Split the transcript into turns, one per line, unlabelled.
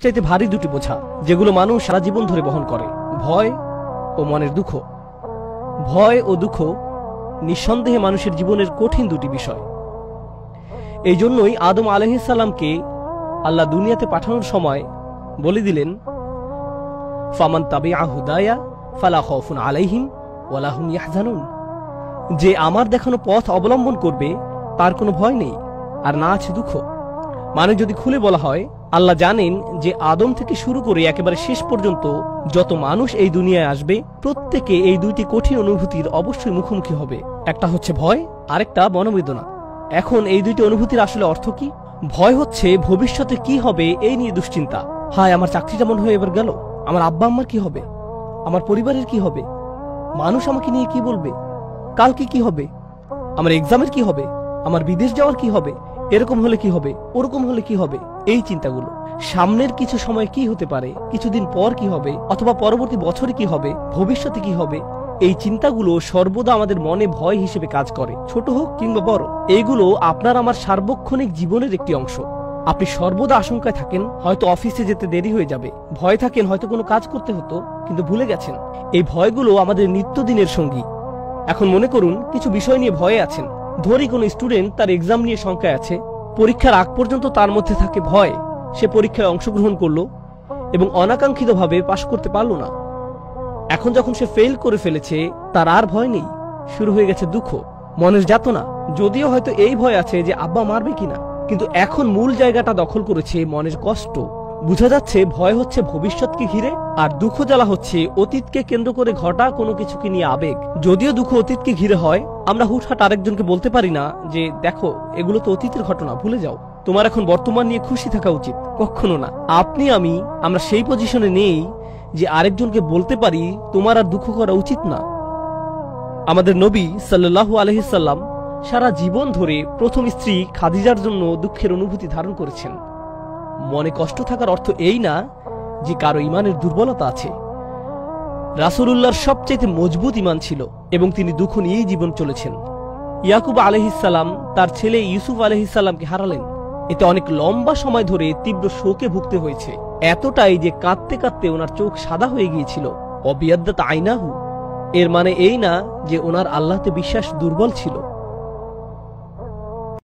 সবচাইতে ভারী দুটি বোঝা, যেগুলো মানুষ সারা জীবন ধরে বহন করে: ভয় ও মনের দুঃখ। ভয় ও দুঃখ নিঃসন্দেহে মানুষের জীবনের কঠিন দুটি বিষয়। এই জন্যই আদম আলাইহিস সালামকে আল্লাহ দুনিয়াতে পাঠানোর সময় বলে দিলেন, ফামান তাবিআ হুদায়া ফালা খাউফুন আলাইহিম ওয়ালা হুম ইয়াহজানুন, যে আমার দেখানো পথ অবলম্বন করবে তার কোনো ভয় নেই আর না আছে দুঃখ। মানে যদি খুলে বলা হয়, আল্লাহ জানেন যে আদম থেকে শুরু করে একেবারে শেষ পর্যন্ত যত মানুষ এই দুনিয়ায় আসবে, প্রত্যেকে এই দুইটি কঠিন অনুভূতির অবশ্যই মুখোমুখি হবে। একটা হচ্ছে ভয়, আরেকটা মনোবেদনা। এখন এই দুইটি অনুভূতির আসলে অর্থ কি? ভয় হচ্ছে ভবিষ্যতে কি হবে এই নিয়ে দুশ্চিন্তা। হায়, আমার চাকরিটা মনে হয় এবার গেল, আমার আব্বা আম্মার কি হবে, আমার পরিবারের কি হবে, মানুষ আমাকে নিয়ে কি বলবে, কালকে কি হবে, আমার এক্সামের কি হবে, আমার বিদেশ যাওয়ার কি হবে, এরকম হলে কি হবে, ওরকম হলে কি হবে, এই চিন্তাগুলো। সামনের কিছু সময় কি হতে পারে, কিছুদিন পর কি হবে, অথবা পরবর্তী বছরে কি হবে, ভবিষ্যতে কি হবে, এই চিন্তাগুলো সর্বদা আমাদের মনে ভয় হিসেবে কাজ করে, ছোট হোক কিংবা বড়। এইগুলো আপনার আমার সার্বক্ষণিক জীবনের একটি অংশ। আপনি সর্বদা আশঙ্কায় থাকেন, হয়তো অফিসে যেতে দেরি হয়ে যাবে, ভয় থাকেন হয়তো কোনো কাজ করতে হতো কিন্তু ভুলে গেছেন। এই ভয়গুলো আমাদের নিত্যদিনের সঙ্গী। এখন মনে করুন কিছু বিষয় নিয়ে ভয়ে আছেন। ধরি কোনো স্টুডেন্ট তার এক্সাম নিয়ে শঙ্কায় আছে, পরীক্ষার আগ পর্যন্ত তার মধ্যে থাকে ভয়। সে পরীক্ষায় অংশগ্রহণ করলো এবং অনাকাঙ্ক্ষিতভাবে পাশ করতে পারল না। এখন যখন সে ফেল করে ফেলেছে, তার আর ভয় নেই, শুরু হয়ে গেছে দুঃখ, মনের যাতনা। যদিও হয়তো এই ভয় আছে যে আব্বা মারবে কিনা, কিন্তু এখন মূল জায়গাটা দখল করেছে মনের কষ্ট। বোঝা যাচ্ছে ভয় হচ্ছে ভবিষ্যৎকে ঘিরে, আর দুঃখ জ্বালা হচ্ছে অতীতকে কেন্দ্র করে ঘটা কোনো কিছুকে নিয়ে আবেগ। যদিও দুঃখ অতীতকে ঘিরে হয়, আমরা হুটহাট আরেকজনকে বলতে পারি না যে দেখো এগুলো তো অতীতের ঘটনা, ভুলে যাও, তোমার এখন বর্তমান নিয়ে খুশি থাকা উচিত। কখনো না। আপনি আমরা সেই পজিশনে নেই যে আরেকজনকে বলতে পারি তোমার আর দুঃখ করা উচিত না। আমাদের নবী সাল্লাল্লাহু আলাইহিস সাল্লাম সারা জীবন ধরে প্রথম স্ত্রী খাদিজার জন্য দুঃখের অনুভূতি ধারণ করেছেন। মনে কষ্ট থাকার অর্থ এই না যে কারো ইমানের দুর্বলতা আছে। রাসূলুল্লাহর সবচেয়ে মজবুত ইমান ছিল এবং তিনি দুঃখ নিয়েই জীবন চলেছেন। ইয়াকুব আলাইহিস সালাম তার ছেলে ইউসুফ আলাইহিস সালামকে হারালেন। এতে অনেক লম্বা সময় ধরে তীব্র শোকে ভুগতে হয়েছে, এতটাই যে কাঁদতে কাঁদতে ওনার চোখ সাদা হয়ে গিয়েছিল। অবিয়াদ্দাত আইনাহু, এর মানে এই না যে ওনার আল্লাহতে বিশ্বাস দুর্বল ছিল।